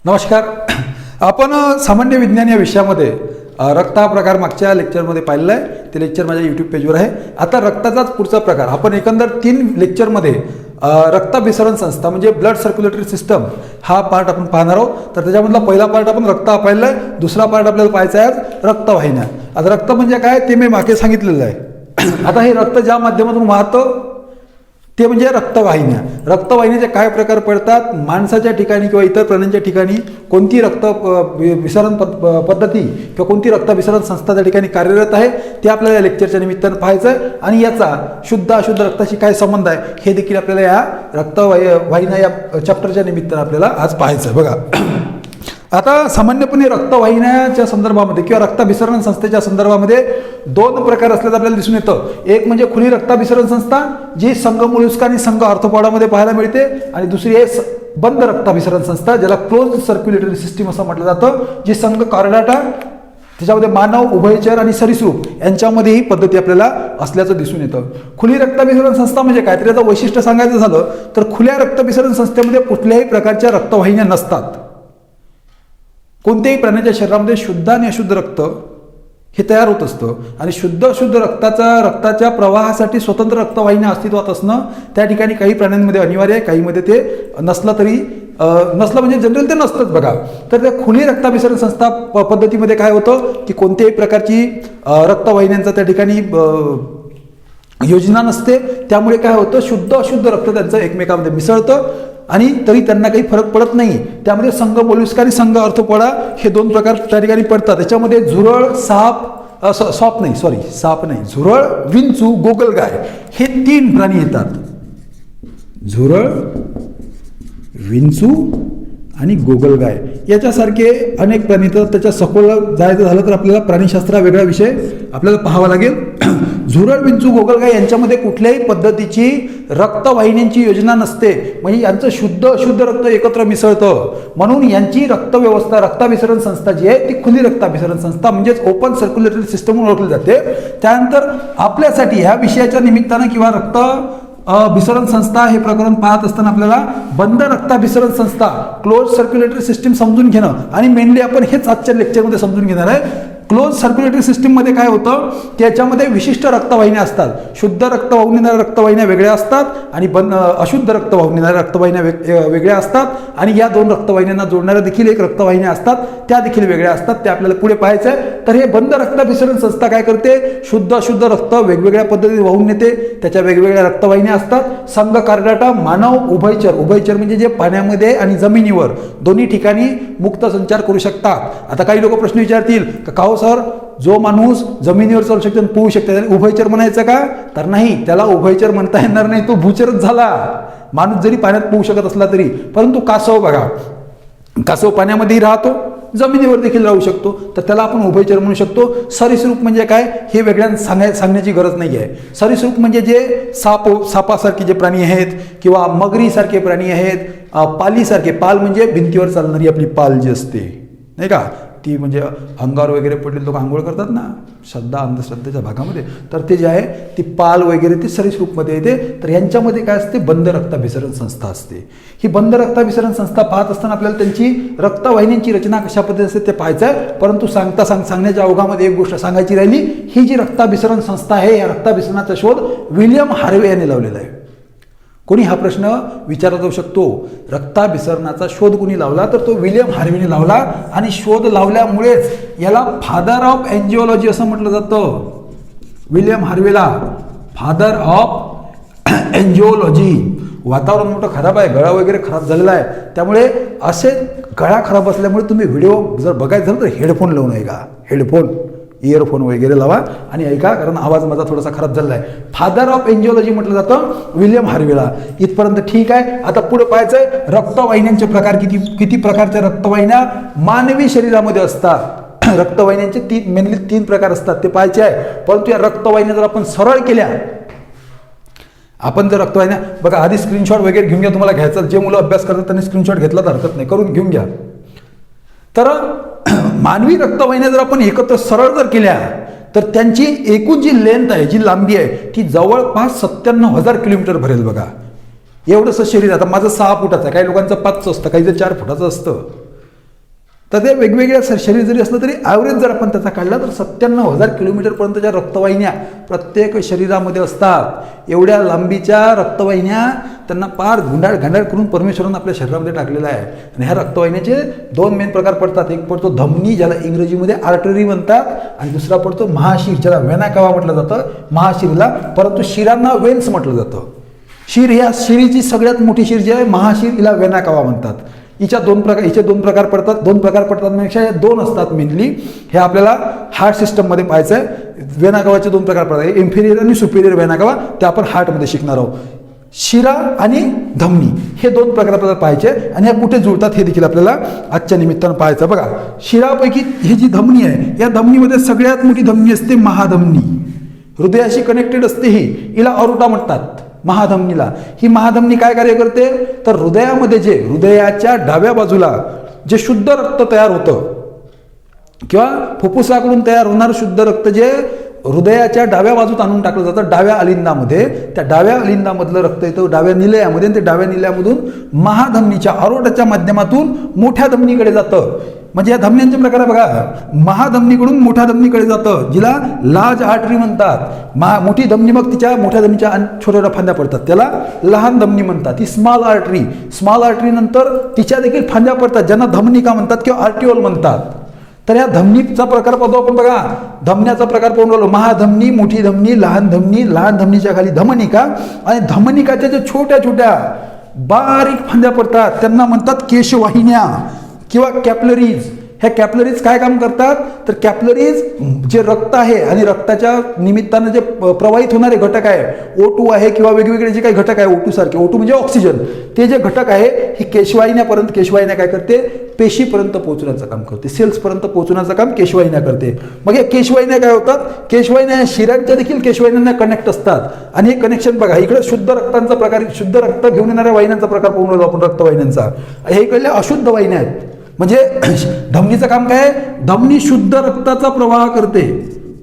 नमस्कार. आपण सामान्य विज्ञान या विषयामध्ये रक्त हा प्रकार मागच्या लेक्चरमध्ये पाहिलेला आहे. ते लेक्चर माझ्या यूट्यूब पेजवर आहे. आता रक्ताचाच पुढचा प्रकार आपण एकंदर 3 लेक्चरमध्ये रक्ताभिसरण संस्था म्हणजे ब्लड सर्क्युलेटरी सिस्टम हा पार्ट आपण पाहणार आहोत. तर त्याच्यामधला पहिला पार्ट आपण रक्त हा पाहिला आहे. दुसरा पार्ट आपल्याला पाहायचा आहे रक्तवाहिन्या. आता रक्त म्हणजे काय ते मी मागे सांगितलेलं आहे. आता हे रक्त ज्या माध्यमातून वाहतं ते म्हणजे रक्तवाहिन्या. रक्तवाहिन्याचे काय प्रकार पडतात, माणसाच्या ठिकाणी किंवा इतर प्राण्यांच्या ठिकाणी कोणती रक्त विसरण पद्धती किंवा कोणती रक्ताभिसरण संस्था त्या ठिकाणी कार्यरत आहे ते आपल्याला या लेक्चरच्या निमित्तानं पाहायचं आहे. आणि याचा शुद्ध अशुद्ध रक्ताशी काय संबंध आहे हे देखील आपल्याला या रक्तवाहिन्या या चॅप्टरच्या निमित्तानं आपल्याला आज पाहायचं आहे. बघा, आता सामान्यपणे रक्तवाहिन्याच्या संदर्भामध्ये किंवा रक्ताभिसरण संस्थेच्या संदर्भामध्ये 2 प्रकार असल्याचं आपल्याला दिसून येतं. एक म्हणजे खुली रक्ताभिसरण संस्था जी संघ मोलस्का आणि संघ आर्थ्रोपॉडामध्ये पाहायला मिळते, आणि दुसरी आहे बंद रक्ताभिसरण संस्था ज्याला क्लोज्ड सर्क्युलेटरी सिस्टीम असं म्हटलं जातं, जी संघ कॉर्डाटा त्याच्यामध्ये मानव, उभयचर आणि सरीसृप यांच्यामध्ये ही पद्धती आपल्याला असल्याचं दिसून येतं. खुली रक्ताभिसरण संस्था म्हणजे काय तर याचं वैशिष्ट्य सांगायचं झालं तर खुल्या रक्ताभिसरण संस्थेमध्ये कुठल्याही प्रकारच्या रक्तवाहिन्या नसतात. कोणत्याही प्राण्याच्या शरीरामध्ये शुद्ध आणि अशुद्ध रक्त हे तयार होत असतं, आणि शुद्ध अशुद्ध रक्ताच्या प्रवाहासाठी स्वतंत्र रक्तवाहिन्या अस्तित्वात असणं त्या ठिकाणी काही प्राण्यांमध्ये अनिवार्य आहे, काहीमध्ये ते नसलं तरी नसलं म्हणजे जनरल ते नसतंच. बघा, तर त्या खुली रक्ताभिसरण संस्था पद्धतीमध्ये काय होतं की कोणत्याही प्रकारची रक्तवाहिन्यांचा त्या ठिकाणी योजना नसते. त्यामुळे काय होतं, शुद्ध अशुद्ध रक्त त्यांचं एकमेकांमध्ये मिसळतं आणि तरी त्यांना काही फरक पडत नाही. त्यामध्ये संघ मोलस्का आणि संघ आर्थ्रोपोडा हे 2 प्रकार त्या ठिकाणी पडतात. त्याच्यामध्ये झुरळ, झुरळ, विंचू, गोगलगाय हे 3 प्राणी येतात. झुरळ, विंचू आणि गोगलगाय याच्यासारखे अनेक प्राणी. तर त्याच्या सखोल जायचं झालं तर आपल्याला प्राणीशास्त्र वेगळा विषय आपल्याला पाहावा लागेल. झुरळ, विंचू, गोगलगाय यांच्यामध्ये कुठल्याही पद्धतीची रक्तवाहिन्यांची योजना नसते, म्हणजे यांचं शुद्ध अशुद्ध रक्त एकत्र मिसळतं. म्हणून यांची रक्तव्यवस्था रक्ताभिसरण संस्था जी आहे ती खुली रक्ताभिसरण संस्था म्हणजेच ओपन सर्क्युलेटरी सिस्टम म्हणून ओळखली जाते. त्यानंतर आपल्यासाठी ह्या विषयाच्या निमित्तानं किंवा रक्त भिसरण संस्था हे प्रकरण पाहत असताना आपल्याला बंद रक्ताभिसरण संस्था क्लोज सर्क्युलेटरी सिस्टीम समजून घेणं, आणि मेनली आपण हेच आजच्या लेक्चरमध्ये समजून घेणार आहे. क्लोज सर्क्युलेटरी सिस्टीममध्ये काय होतं, त्याच्यामध्ये विशिष्ट रक्तवाहिन्या असतात. शुद्ध रक्त वाहून नेणाऱ्या रक्तवाहिन्या वेगळ्या असतात आणि अशुद्ध रक्त वाहून नेणाऱ्या रक्तवाहिन्या वेगळ्या असतात, आणि या 2 रक्तवाहिन्यांना जोडणाऱ्या देखील एक रक्तवाहिन्या असतात, त्या देखील वेगळ्या असतात. ते आपल्याला पुढे पाहायचं आहे. तर हे बंद रक्ताभिसरण संस्था काय करते, शुद्ध अशुद्ध रक्त वेगवेगळ्या पद्धतीने वाहून नेते. त्याच्या वेगवेगळ्या रक्तवाहिन्या असतात. संघ कार्डाटा मानव, उभयचर म्हणजे जे पाण्यामध्ये आणि जमिनीवर दोन्ही ठिकाणी मुक्त संचार करू शकतात. आता काही लोक प्रश्न विचारतील का हो सर, जो माणूस जमिनीवर चालू शकतो पोहू शकतो त्याला उभयचर म्हणायचं का, तर नाही, त्याला उभयचर म्हणता येणार नाही, तो भूचरच झाला. माणूस जरी पाण्यात पोहू शकत असला तरी. परंतु कासव बघा, कासव पाण्यामध्येही राहतो, जमिनीवर देखील राहू शकतो, तर त्याला आपण उभयचर म्हणू शकतो. सरीसृप म्हणजे काय हे वेगळ्या सांगण्याची गरज नाही आहे. सरीसृप म्हणजे जे सापासारखे जे प्राणी आहेत किंवा मगरीसारखे प्राणी आहेत, पालीसारखे, पाल म्हणजे भिंतीवर चालणारी आपली पाल जी असते नाही का, ती म्हणजे अंगावर वगैरे पडलेले लोक आंघोळ करतात ना अंधश्रद्धेच्या भागामध्ये, तर ते जे आहे ती पाल वगैरे ते सरीसृपमध्ये येते. तर यांच्यामध्ये काय असते, बंद रक्ताभिसरण संस्था असते. ही बंद रक्ताभिसरण संस्था पाहत असताना आपल्याला त्यांची रक्तवाहिन्यांची रचना कशा पद्धतीने असते ते पाहायचं आहे. परंतु सांगण्याच्या ओघामध्ये एक गोष्ट सांगायची राहिली, ही जी रक्ताभिसरण संस्था आहे या रक्ताभिसरणाचा शोध विल्यम हार्वे यांनी लावलेला आहे. कोणी हा प्रश्न विचारला जाऊ शकतो, रक्ताभिसरणाचा शोध कोणी लावला, तर तो विल्यम हार्वेने लावला. आणि शोध लावल्यामुळेच याला फादर ऑफ एन्जिओलॉजी असं म्हटलं जातं. विल्यम हार्वेला फादर ऑफ एन्जिओलॉजी. वातावरण मोठं खराब आहे, गळा वगैरे खराब झालेला आहे, त्यामुळे असे गळा खराब असल्यामुळे तुम्ही व्हिडिओ जर बघायचं झालं तर हेडफोन लावून ऐका. हेडफोन, इयरफोन वगैरे लावा आणि ऐका, कारण आवाज माझा थोडासा खराब झालेला आहे. फादर ऑफ एन्जिओलॉजी म्हटलं जातं विल्यम हार्वेला. इथपर्यंत ठीक आहे. आता पुढे पाहायचंय रक्तवाहिन्यांचे प्रकार. किती प्रकारच्या रक्तवाहिन्या मानवी शरीरामध्ये असतात. रक्तवाहिन्यांचे मेनली 3 प्रकार असतात, ते पाहायचे आहे. परंतु या रक्तवाहिन्या जर आपण सरळ केल्या, आपण जर रक्तवाहिन्या बघा, आधी स्क्रीनशॉट वगैरे घेऊन घ्या, तुम्हाला घ्यायचं. जे मुलं अभ्यास करतात त्यांनी स्क्रीनशॉट घेतला तर हरकत नाही, करून घेऊन घ्या. तर मानवी रक्तवाहिन्या जर आपण एकत्र सरळ जर केल्या तर त्यांची एकूण जी लेंथ आहे, जी लांबी आहे, ती जवळपास 97,000 किलोमीटर भरेल. बघा, एवढंसं शरीर. आता माझं 6 फुटाचं आहे, काही लोकांचं 5चं असतं, काही 4 फुटाचं असतं. तर ते वेगवेगळ्या शरीर जरी असलं तरी ॲव्हरेज जर आपण त्याचा काढला तर 97,000 किलोमीटरपर्यंतच्या रक्तवाहिन्या प्रत्येक शरीरामध्ये असतात. एवढ्या लांबीच्या रक्तवाहिन्या त्यांना पार घांडाळ करून परमेश्वरानं आपल्या शरीरामध्ये टाकलेला आहे. आणि ह्या रक्तवाहिन्याचे 2 मेन प्रकार पडतात. एक पडतो धमनी, ज्याला इंग्रजीमध्ये आर्टरी म्हणतात, आणि दुसरा पडतो महाशीर, ज्याला वेना कावा म्हटलं जातं महाशीरला, परंतु शिरांना वेन्स म्हटलं जातं. शीर ह्या शिरीची सगळ्यात मोठी शीर जी आहे महाशीर, हिला वेना कावा म्हणतात. हिचे 2 प्रकार पडतात. 2 प्रकार पडतात म्हणजे या 2 असतात मेनली. हे आपल्याला हार्ट सिस्टममध्ये पाहायचं आहे. वेनाकावाचे 2 प्रकार पडतात, इन्फिरियर आणि सुपिरियर वेनाकावा, ते आपण हार्टमध्ये शिकणार आहोत. शिरा आणि धमनी हे 2 प्रकार आपल्याला पाहायचे, आणि या कुठे जुळतात हे देखील आपल्याला आजच्या निमित्तानं पाहायचं. बघा, शिरापैकी ही जी धमनी आहे, या धमनीमध्ये सगळ्यात मोठी धमनी असते महाधमनी. हृदयाशी कनेक्टेड असते ही, हिला अरुटा म्हणतात. महाधमनीला ही महाधमनी काय कार्य करते तर हृदयामध्ये जे हृदयाच्या डाव्या बाजूला जे शुद्ध रक्त तयार होतं किंवा फुफ्फुसाकडून तयार होणारं शुद्ध रक्त जे हृदयाच्या डाव्या बाजूत आणून टाकलं जातं, डाव्या अलिंदामध्ये, त्या डाव्या अलिंदामधलं रक्त येतं डाव्या निलयामध्ये, आणि ते डाव्या निलयामधून महाधमनीच्या अरोटाच्या माध्यमातून मोठ्या धमनीकडे जातं. म्हणजे या धमन्यांचे प्रकार बघा, महाधमनीकडून मोठ्या धमनीकडे जातं, जिला लार्ज आर्टरी म्हणतात. मोठी धमनी मग तिच्या मोठ्या धमनीच्या छोट्या छोट्या फांद्या पडतात, त्याला लहान धमनी म्हणतात. ही स्मॉल आर्टरी. स्मॉल आर्टरी नंतर तिच्या देखील फांद्या पडतात, ज्यांना धमनिका म्हणतात किंवा आर्टिओल म्हणतात. तर या धमनीचा प्रकार पाहतो आपण. बघा, धमन्याचा प्रकार पाहून राहिलो, महाधमनी, मोठी धमनी, लहान धमनी, लहान धमनीच्या खाली धमनिका, आणि धमनिकाच्या ज्या छोट्या छोट्या बारीक फांद्या पडतात त्यांना म्हणतात केशवाहिन्या किंवा कॅपलरीज. ह्या कॅपलरीज काय काम करतात तर कॅपलरीज जे रक्त आहे आणि रक्ताच्या निमित्तानं जे प्रवाहित होणारे घटक आहे, O2 आहे किंवा वेगवेगळे जे काही घटक आहे, O2 सारखे, O2 म्हणजे ऑक्सिजन, ते जे घटक आहे ही केशवाहिन्यापर्यंत, केशवाहिन्या काय करते पेशीपर्यंत पोहोचण्याचं काम करते, सेल्सपर्यंत पोहोचण्याचं काम केशवाहिन्या करते. मग या केशवाहिन्या काय होतात, केशवाहिन्या शिरांच्या देखील केशवाहिन्यांना कनेक्ट असतात. आणि हे कनेक्शन बघा, इकडे शुद्ध रक्तांचा प्रकार, शुद्ध रक्त घेऊन येणाऱ्या वाहिन्यांचा प्रकार पाहून राहिलो आपण, रक्तवाहिन्यांचा. हे इकडले अशुद्ध वाहिन्या आहेत. म्हणजे धमनीचं काम काय आहे, धमनी शुद्ध रक्ताचा प्रवाह करते,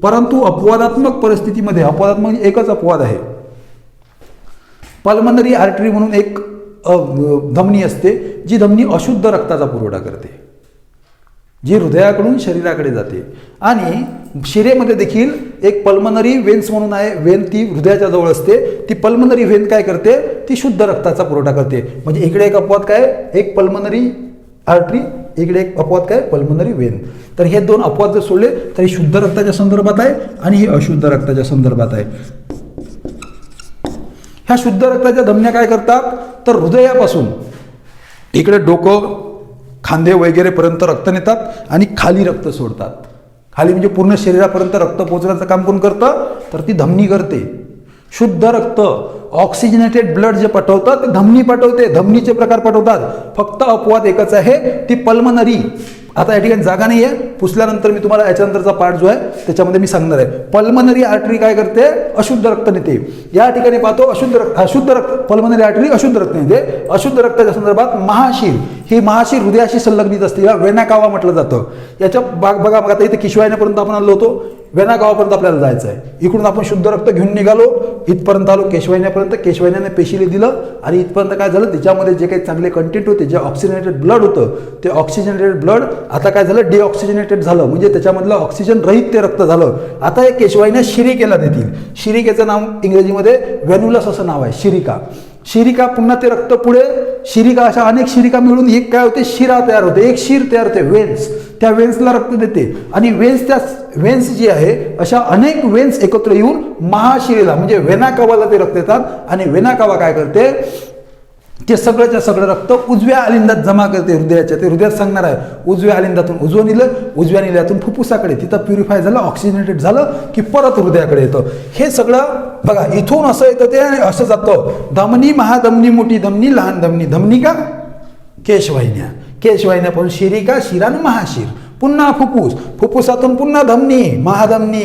परंतु अपवादात्मक परिस्थितीमध्ये, अपवादात्मक एकच अपवाद आहे, पल्मनरी आर्टरी म्हणून एक धमनी असते, जी धमनी अशुद्ध रक्ताचा पुरवठा करते, जी हृदयाकडून शरीराकडे जाते. आणि शिरेमध्ये देखील एक पल्मनरी वेन्स म्हणून आहे, वेन ती हृदयाच्या जवळ असते. ती पल्मनरी वेन काय करते, ती शुद्ध रक्ताचा पुरवठा करते. म्हणजे इकडे एक अपवाद काय, एक पल्मनरी आर्टरी, इकडे एक अपवाद काय, पल्मनरी वेन. तर हे 2 अपवाद जर सोडले तर हे शुद्ध रक्ताच्या संदर्भात आहे आणि हे अशुद्ध रक्ताच्या संदर्भात आहे. ह्या शुद्ध रक्ताच्या धमन्या काय करतात तर हृदयापासून इकडे डोकं, खांदे वगैरे पर्यंत रक्त नेतात आणि खाली रक्त सोडतात. खाली म्हणजे पूर्ण शरीरापर्यंत रक्त पोहोचण्याचं काम कोण करतं तर ती धमनी करते. शुद्ध रक्त, ऑक्सिजनेटेड ब्लड जे पाठवतात ते धमनी पाठवते, धमनीचे प्रकार पाठवतात. फक्त अपवाद एकच आहे, ती पल्मनरी. आता या ठिकाणी जागा नाही आहे, पुसल्यानंतर मी तुम्हाला याच्यानंतरचा पार्ट जो आहे त्याच्यामध्ये मी सांगणार आहे. पल्मनरी आर्टरी काय करते, अशुद्ध रक्त नेते. या ठिकाणी पाहतो अशुद्ध रक्त, पल्मनरी आर्टरी अशुद्ध रक्त नेते. अशुद्ध रक्ताच्या संदर्भात महाशीर, ही महाशीर हृदयाशी संलग्नित असते, या वेना कावा म्हटलं जातं. याच्या बघा आता इथे केशवाहिन्यापर्यंत आपण आलो होतो, वेना गावापर्यंत आपल्याला जायचं आहे. इकडून आपण शुद्ध रक्त घेऊन निघालो, इथपर्यंत आलो केशवाहिन्यापर्यंत, केशवाहिन्याने पेशीला दिलं, आणि इथपर्यंत काय झालं, त्याच्यामध्ये जे काही चांगले कंटेंट होते, जे ऑक्सिजनेटेड ब्लड होतं, ते ऑक्सिजनेटेड ब्लड आता काय झालं, डिऑक्सिजनेटेड झालं, म्हणजे त्याच्यामधलं ऑक्सिजन रहित ते रक्त झालं. आता हे केशवाहिन्या शिरिकेला देतील. शिरिकेचं नाव इंग्रजीमध्ये व्हॅन्युलस असं नाव आहे, शिरिका. शिरिका पुन्हा ते रक्त पुढे, शिरिका अशा अनेक शिरिका मिळून एक काय होते, शिरा तयार होते, एक शीर तयार होते, वेन्स. त्या वेन्सला रक्त देते, आणि वेन्स जी आहे अशा अनेक वेन्स एकत्र येऊन महाशिरेला म्हणजे वेना कावाला ते रक्त देतात. आणि वेना कावा काय करते, ते सगळंच्या सगळं रक्त उजव्या अलिंदात जमा करते हृदयाच्या. ते हृदयात सांगणार आहे, उजव्या अलिंदातून उजव्या निलयातून फुफ्फुसाकडे, तिथं प्युरिफाय झालं, ऑक्सिजनेटेड झालं की परत हृदयाकडे येतं. हे सगळं बघा, इथून असं येतं ते असं जातं. धमनी, महाधमनी, मोठी धमनी, लहान धमनी, धमनिका, केशवाहिन्या, केशवाहिन्यापासून शिरिका, शिरा, महाशीर, पुन्हा फुफ्फुस, फुफ्फुसातून पुन्हा धमनी, महाधमनी.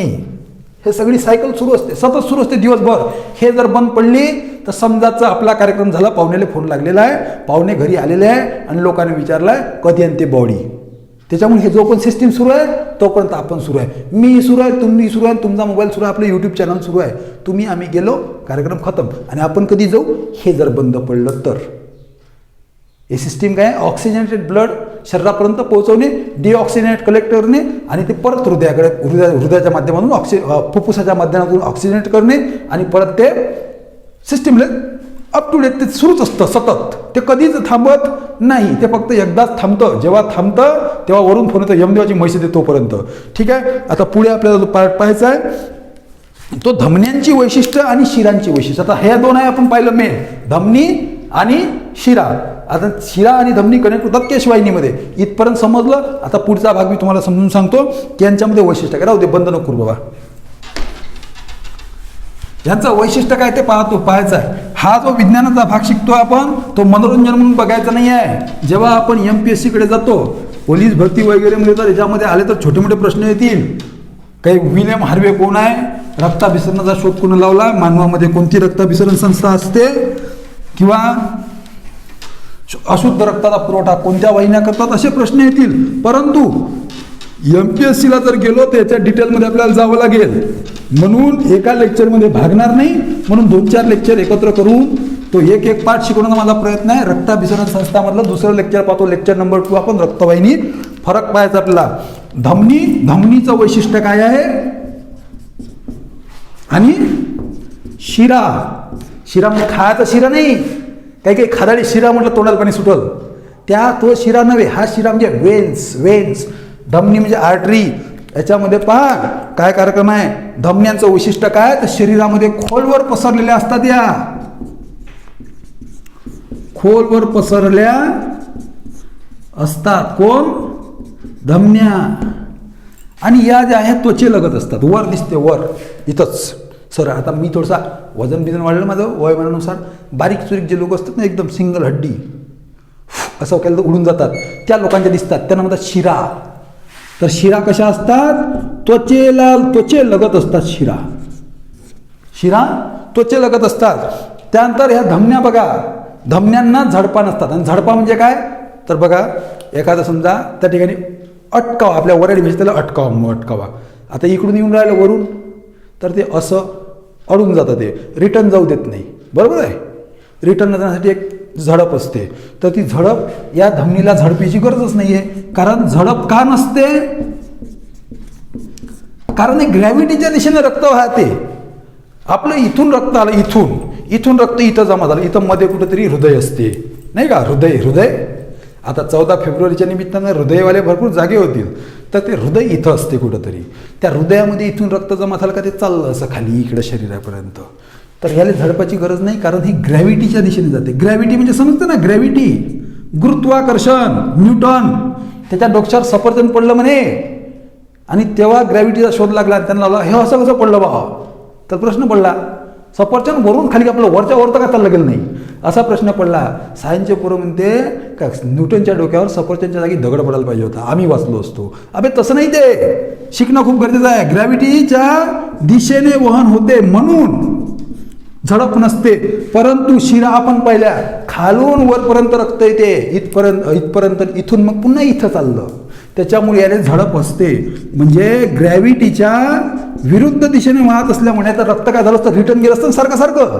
हे सगळी सायकल सुरू असते, सतत सुरू असते दिवसभर. हे जर बंद पडली तर समजाचा आपला कार्यक्रम झाला, पाहुण्याला फोन लागलेला आहे, पाहुणे घरी आलेले आहे आणि लोकांनी विचारलाय कधी आणते बॉडी. त्याच्यामुळे हे जो पण सिस्टीम सुरू आहे तोपर्यंत आपण सुरू आहे, मी सुरू आहे, तुम्ही सुरू आहे, तुमचा मोबाईल सुरू आहे, आपलं यूट्यूब चॅनल सुरू आहे. तुम्ही आम्ही गेलो, कार्यक्रम खतम. आणि आपण कधी जाऊ, हे जर बंद पडलं तर. हे सिस्टीम काय, ऑक्सिजनेटेड ब्लड शरीरापर्यंत पोहोचवणे, डिऑक्सिजनेट कलेक्ट करणे आणि ते परत हृदयाकडे हृदयाच्या माध्यमातून फुफ्फुसाच्या माध्यमातून ऑक्सिजनेट करणे आणि परत ते सिस्टीमला अप टू डेट ते सुरूच असतं सतत. ते कधीच थांबत नाही. ते फक्त एकदाच थांबतं. जेव्हा थांबतं तेव्हा वरून फोन येतो यमदेवाची म्हैस येते तोपर्यंत. ठीक आहे. आता पुढे आपल्याला जो पार्ट पाहायचा आहे तो धमन्यांची वैशिष्ट्य आणि शिरांची वैशिष्ट्य. आता हे दोन आहे आपण पाहिलं मेन, धमनी आणि शिरा. आता शिरा आणि धमनी कनेक्ट होतात केशवाहिनीमध्ये. इथपर्यंत समजलं. आता पुढचा भाग मी तुम्हाला समजून सांगतो की यांच्यामध्ये वैशिष्ट्य काय. राहू दे, बंद नको करू बाबा. यांचं वैशिष्ट्य काय ते पाहायचं आहे. हा जो विज्ञानाचा भाग शिकतो आपण तो मनोरंजन म्हणून बघायचा नाही आहे. जेव्हा आपण MPSC कडे जातो, पोलीस भरती वगैरे मध्ये तर याच्यामध्ये आले तर छोटे मोठे प्रश्न येतील. काही विल्यम हार्वे कोण आहे, रक्ताभिसरणाचा शोध कोण लावला, मानवामध्ये कोणती रक्ताभिसरण संस्था असते, किंवा अशुद्ध रक्ताचा पुरवठा कोणत्या वाहिन्या करतात, असे प्रश्न येतील. परंतु MPSCला जर गेलो तर याच्या डिटेलमध्ये आपल्याला जावं लागेल. म्हणून एका लेक्चरमध्ये भागणार नाही. म्हणून 2-4 लेक्चर एकत्र करून तो एक पाठ शिकवण्याचा माझा प्रयत्न आहे. रक्ताभिसरण संस्थामधलं दुसरं लेक्चर पाहतो, लेक्चर नंबर 2. आपण रक्तवाहिनी फरक पाहायचा आपल्याला. धमनीचं वैशिष्ट्य काय आहे आणि शिरा म्हणजे खायचा शिरा नाही. काही खादाडी शिरा म्हटलं तोंडाला पाणी सुटल, तो शिरा नव्हे. हा शिरा म्हणजे वेन्स. धमनी म्हणजे आर्टरी. याच्यामध्ये पहा काय कार्यक्रम आहे. धमन्यांचं वैशिष्ट्य काय, तर शरीरामध्ये खोलवर पसरलेल्या असतात. या खोलवर पसरल्या असतात. कोण? धमन्या. आणि या ज्या आहेत त्वचेलगत असतात. वर दिसते, वर इथंच. सर आता मी थोडासा वजन वाढलं माझं वयोमानानुसार. बारीक चुरीक जे लोक असतात ना, एकदम सिंगल हड्डी असं केलं तर उडून जातात, त्या लोकांच्या दिसतात. त्यांना म्हणतात शिरा. तर शिरा कशा असतात? त्वचेलगत असतात. शिरा त्वचेलगत असतात. त्यानंतर ह्या धमन्या बघा, धमन्यांना झडपा नसतात. आणि झडपा म्हणजे काय, तर बघा एखादा समजा त्या ठिकाणी अटकावा, आपल्या वराडी म्हणजे त्याला अटकावा. आता इकडून येऊन राहिलं वरून, तर ते असं अडून जातं, ते रिटर्न जाऊ देत नाही. बरोबर आहे. रिटर्न जाण्यासाठी एक झडप असते. तर ती झडप, या धमनीला झडपीची गरजच नाहीये. कारण झडप का नसते, कारण हे ग्रॅव्हिटीच्या दिशेने रक्त वाहते. आपलं इथून रक्त आलं, इथून रक्त इथं जमा झालं. इथं मध्ये कुठेतरी हृदय असते, नाही का. हृदय आता 14 फेब्रुवारीच्या निमित्तानं हृदयवाले भरपूर जागे होतील. तर ते हृदय इथं असते कुठंतरी. त्या हृदयामध्ये इथून रक्त जमा झालं का ते चाललं असं खाली इकडं शरीरापर्यंत. तर याला झडपाची गरज नाही, कारण ही ग्रॅव्हिटीच्या दिशेने जाते. ग्रॅव्हिटी म्हणजे समजतं ना, ग्रॅव्हिटी, गुरुत्वाकर्षण. न्यूटन त्याच्या डोक्यावर सफरचंद पडलं म्हणे, आणि तेव्हा ग्रॅव्हिटीचा शोध लागला. त्यांना लावला हे असं कसं पडलं बा. तर प्रश्न पडला, सफरचंद वरून खाली आपलं वरच्या वर तर का चाललं गेलं नाही, असा प्रश्न पडला. सायन्सचे पोरं म्हणते का न्यूटनच्या डोक्यावर सफरचंदच्या जागी दगड पडायला पाहिजे होता, आम्ही वाचलो असतो. अबे तसं नाही, ते शिकणं खूप गरजेचं आहे. ग्रॅव्हिटीच्या दिशेने वहन होते म्हणून झडप नसते. परंतु शिरा आपण पाहिल्या, खालून वरपर्यंत रक्त येते, इथपर्यंत, इथून मग पुन्हा इथं चाललं. त्याच्यामुळे याने झडप असते. म्हणजे ग्रॅव्हिटीच्या विरुद्ध दिशेने वाहत असल्यामुळे तर रक्त काय झालं असतं, रिटर्न गेलं असतं सारखं.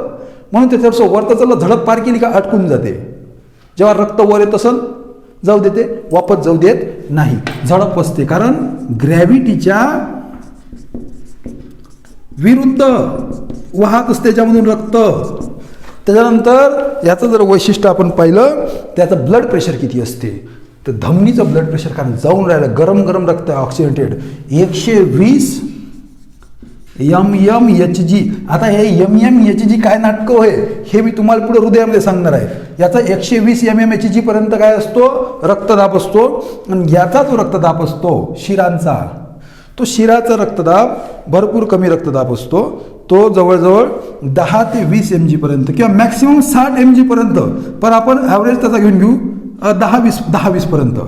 म्हणून ते थोडंसं वरतं चाललं, झडप पार केली का अटकून जाते. जेव्हा रक्त वर येत असेल जाऊ देते, वापस जाऊ देत नाही, झडप असते. कारण ग्रॅव्हिटीच्या विरुद्ध वाहत असते त्याच्यामधून रक्त. त्याच्यानंतर याचं जर वैशिष्ट्य आपण पाहिलं, त्याचं ब्लड प्रेशर किती असते. तर धमनीचं ब्लड प्रेशर कारण जाऊन राहिलं, गरम रक्त आहे, ऑक्सिडेटेड, 120 mmHg. आता हे mmHg काय नाटकं होय, हे मी तुम्हाला पुढे हृदयामध्ये सांगणार आहे. याचा 120 mmHg पर्यंत काय असतो, रक्तदाब असतो. आणि याचा जो रक्तदाब असतो शिरांचा, तो शिराचा रक्तदाब भरपूर कमी रक्तदाब असतो. तो जवळजवळ 10 ते 20 mg पर्यंत किंवा मॅक्सिमम 60 mg पर्यंत. पण आपण ॲव्हरेज त्याचा घेऊन घेऊ 10-20 पर्यंत.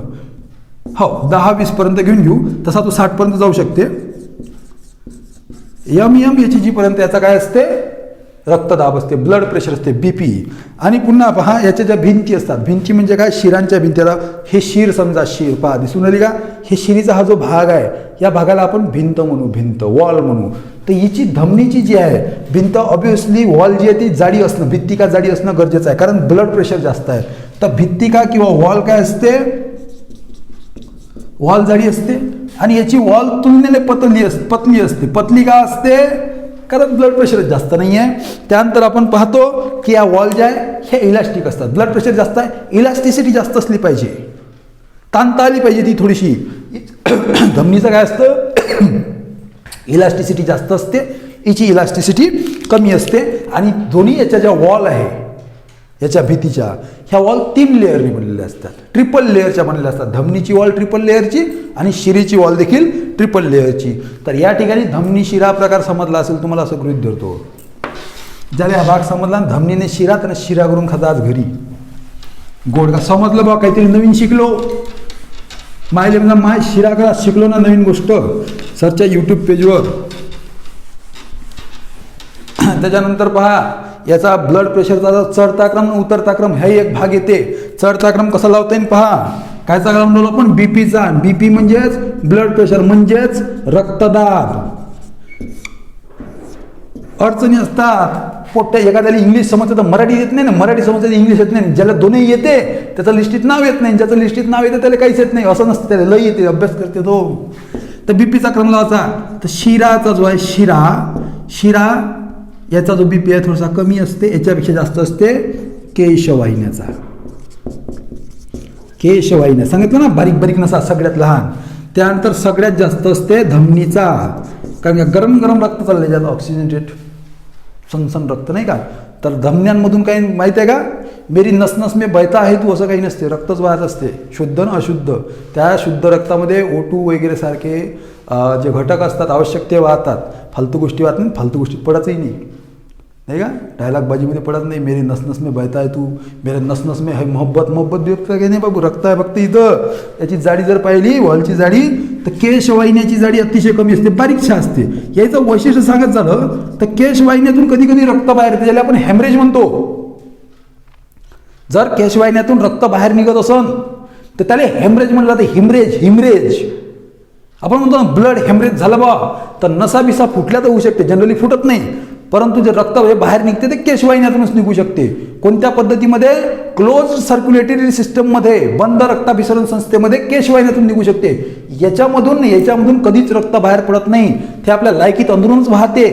हो, 10-20 पर्यंत घेऊन घेऊ. तसा तो 60 पर्यंत जाऊ शकते. mmHg पर्यंत याचा काय असते, रक्तदाब असते, ब्लड प्रेशर असते, BP. आणि पुन्हा पहा याच्या ज्या भिंती असतात, भिंती म्हणजे काय, शिरांच्या भिंतीला, हे शिर समजा, शिर पहा दिसून आली का, हे शिरीचा हा जो भाग आहे, या भागाला आपण भिंत म्हणू, भिंत, वॉल म्हणू. तर हिची धमनीची जी आहे भिंत, ऑब्व्हियसली वॉल जी आहे ती जाडी असणं, भित्तिका जाडी असणं गरजेचं आहे, कारण ब्लड प्रेशर जास्त आहे. तर भित्तिका किंवा वॉल काय असते, वॉल जाडी असते आणि याची वॉल तुलनेने पतली असते. पतली का असते? कारण ब्लड प्रेशर जास्त नाही आहे. त्यानंतर आपण पाहतो की या वॉल ज्या आहे हे इलास्टिक असतात. ब्लड प्रेशर जास्त आहे, इलास्टिसिटी जास्त असली पाहिजे, ताणता आली पाहिजे ती थोडीशी. धमनीचं काय असतं? इलास्टिसिटी जास्त असते, हिची इलास्टिसिटी कमी असते. आणि दोन्ही याच्या ज्या वॉल आहे याच्या भिंतीच्या, ह्या वॉल 3 लेअरने बनलेल्या असतात, ट्रिपल लेअरच्या बनलेल्या असतात. धमनीची वॉल ट्रिपल लेअरची आणि शिरीची वॉल देखील ट्रिपल लेअरची. तर या ठिकाणी धमनी शिरा प्रकार समजला असेल तुम्हाला, असं गृहीत धरतो. ज्याला हा भाग समजला, धमनीने शिरा त्याने शिरा करून खाता आज घरी. गोड का समजलं बा, काहीतरी नवीन शिकलो. मायले म्हणजे माय शिरा करा शिकलो ना नवीन गोष्ट, सरच्या यूट्यूब पेजवर. त्याच्यानंतर पहा याचा ब्लड प्रेशरचा चढता क्रम उतरता क्रम हे एक भाग येते. चढता क्रम कसा लावता येईल पहा. कायचा क्रम लावला आपण? बीपीचा. बीपी म्हणजेच ब्लड प्रेशर म्हणजेच रक्तदाब. अडचणी असतात पोट्या, एखाद्याला इंग्लिश समजतं तर मराठी येत नाही ना, मराठी समजतं इंग्लिश येत नाही. ज्याला दोन्ही येते त्याचं लिस्टीत नाव येत नाही, ज्याचं लिस्टीत नाव येते त्याला काहीच येत नाही, असं नसतं. त्याला लय येते, अभ्यास करते तो. तर बीपीचा क्रम लावायचा. तर शिराचा जो आहे शिरा याचा जो बीपी आहे थोडासा कमी असते, याच्यापेक्षा जास्त असते केशवाहिन्याचा. केशवाहिन्या सांगितलं ना, बारीक बारीक नसा सगळ्यात लहान. त्यानंतर सगळ्यात जास्त असते धमनीचा, कारण गरम गरम रक्त चाललंय, ज्यात ऑक्सिजनेटेड सनसन रक्त नाही का. तर धमन्यांमधून काही माहिती आहे का? मेरी नस नस में बहता आहे तू, असं काही नसते. रक्तच वाहत असते, शुद्ध न अशुद्ध. त्या शुद्ध रक्तामध्ये O2 वगैरे सारखे जे घटक असतात आवश्यक ते वाहतात. फालतू गोष्टी वाहत नाही, फालतू गोष्टी पडतही नाही का. डायलॉगबाजीमध्ये पडत नाही. मेरी नस नस में बहता है तू, मेरे नस नस में है मोहब्बत व्यक्त काही नाही बाबू. रक्त आहे फक्त इथं. याची जाडी जर पाहिली वॉलची जाडी, तर केशवाहिन्याची जाडी अतिशय कमी असते, बारीकशा असते. याचं वैशिष्ट्य सांगत झालं तर केशवाहिन्यातून कधी कधी रक्त बाहेर येते, ज्याला आपण हॅमरेज म्हणतो. जर केशवाहिन्यातून रक्त बाहेर निघत असन तर त्याला हेमरेज म्हणलं जातं. हिमरेज आपण म्हणतो ना, ब्लड हेमरेज झालं बा, तर नसा बिसा फुटल्या तर होऊ शकते, जनरली फुटत नाही. परंतु जे रक्त बाहेर निघते ते केशवाहिन्यातूनच निघू शकते. कोणत्या पद्धतीमध्ये? क्लोज सर्क्युलेटरी सिस्टममध्ये, बंद रक्ताभिसरण संस्थेमध्ये केशवाहिन्यातून निघू शकते. याच्यामधून कधीच रक्त बाहेर पडत नाही, ते आपल्या लायकीत अंदरूनच वाहते.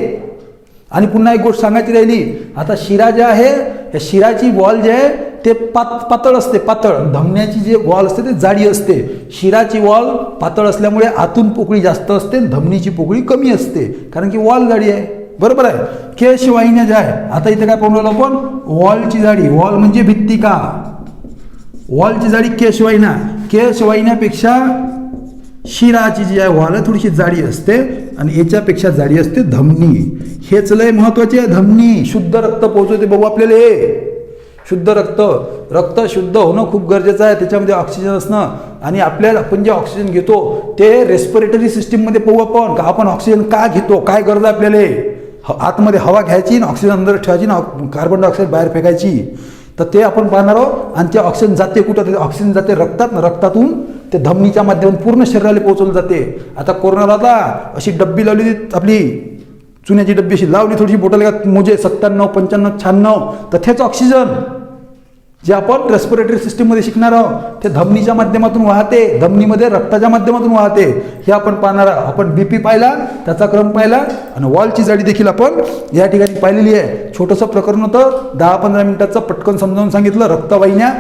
आणि पुन्हा एक गोष्ट सांगायची राहिली. आता शिरा जे आहे, या शिराची वॉल जे आहे ते पातळ असते, पातळ. धमन्याची जी वॉल असते ते जाडी असते. शिराची वॉल पातळ असल्यामुळे आतून पोकळी जास्त असते, धमनीची पोकळी कमी असते, कारण की वॉल जाडी आहे. बरोबर आहे. केशवाहिन्या ज्या आहे, आता इथे काय पाहून राहिलो आपण? वॉलची जाडी. वॉल म्हणजे भित्तिका, वॉलची जाडी केशवाहिन्यापेक्षा शिराची जी आहे वॉल आहे थोडीशी जाडी असते, आणि याच्यापेक्षा जाडी असते धमनी. हेच लय महत्वाचे आहे. धमनी शुद्ध रक्त पोहोचवते बाबू आपल्याला. शुद्ध रक्त शुद्ध होणं खूप गरजेचं आहे. त्याच्यामध्ये ऑक्सिजन असणं, आणि आपल्याला आपण जे ऑक्सिजन घेतो ते रेस्पिरेटरी सिस्टीममध्ये पाहू आपण का आपण ऑक्सिजन का घेतो, काय गरज आहे आपल्याला. आतमध्ये हवा घ्यायची ना, ऑक्सिजन अंदर ठेवायची ना, कार्बन डायऑक्साईड बाहेर फेकायची. तर ते आपण पाहणार आहोत. आणि ते ऑक्सिजन जाते कुठं? ते ऑक्सिजन जाते रक्तात, रक्तातून ते धमनीच्या माध्यमातून पूर्ण शरीराला पोहोचवलं जाते. आता कोरोनाला आता अशी डब्बी लावली, आपली चुन्याची डब्बी अशी लावली, थोडीशी बोटल मोजे 97, 95, 96, तर तेच ऑक्सिजन जे आपण रेस्पिरेटरी सिस्टीममध्ये शिकणार आहोत ते धमनीच्या माध्यमातून वाहते, धमनीमध्ये रक्ताच्या माध्यमातून वाहते. हे आपण पाहणार आहोत. आपण बीपी पाहिला, त्याचा क्रम पाहिला, आणि वॉलची जाडी देखील आपण या ठिकाणी पाहिलेली आहे. छोटंसं प्रकरण होतं, 10-15 मिनिटाचं, पटकन समजावून सांगितलं. रक्तवाहिन्या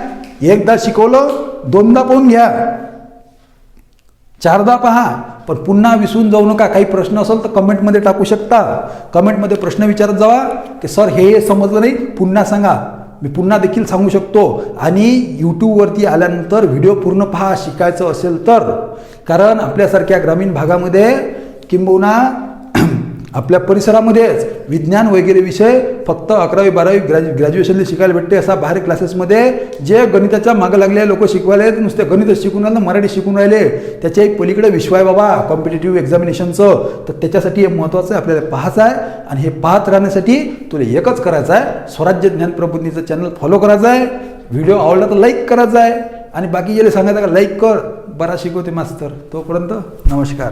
एकदा शिकवलं, दोनदा पाहून घ्या, चारदा पहा, पण पुन्हा विसरून जाऊ नका. काही प्रश्न असेल तर कमेंटमध्ये टाकू शकता. कमेंटमध्ये प्रश्न विचारत जावा की सर हे समजलं नाही, पुन्हा सांगा. मी पुन्हा देखील सांगू शकतो. आणि यूट्यूबवरती आल्यानंतर व्हिडिओ पूर्ण पहा, शिकायचं असेल तर. कारण आपल्यासारख्या ग्रामीण भागामध्ये किंबहुना आपल्या परिसरामध्येच विज्ञान वगैरे विषय फक्त 11वी 12वी ग्रॅज्युएशनला शिकायला भेटते. असा बाहेर क्लासेसमध्ये जे गणिताच्या मागं लागलेले लोक शिकवायला आहेत, नुसते गणित शिकून राहिले, मराठी शिकून राहिले, त्याच्या एक पलीकडे विश्व आहे बाबा कॉम्पिटेटिव्ह एक्झामिनेशनचं. तर त्याच्यासाठी हे महत्त्वाचं आहे, आपल्याला पाहायचं आहे. आणि हे पाहत राहण्यासाठी तुला एकच करायचं आहे, स्वराज्य ज्ञान प्रबोधिनीचं चॅनल फॉलो करायचं आहे. व्हिडिओ आवडला तर लाईक करायचा आहे, आणि बाकी जे सांगायचं का लाईक कर, बरा शिकवते मास्तर. तोपर्यंत नमस्कार.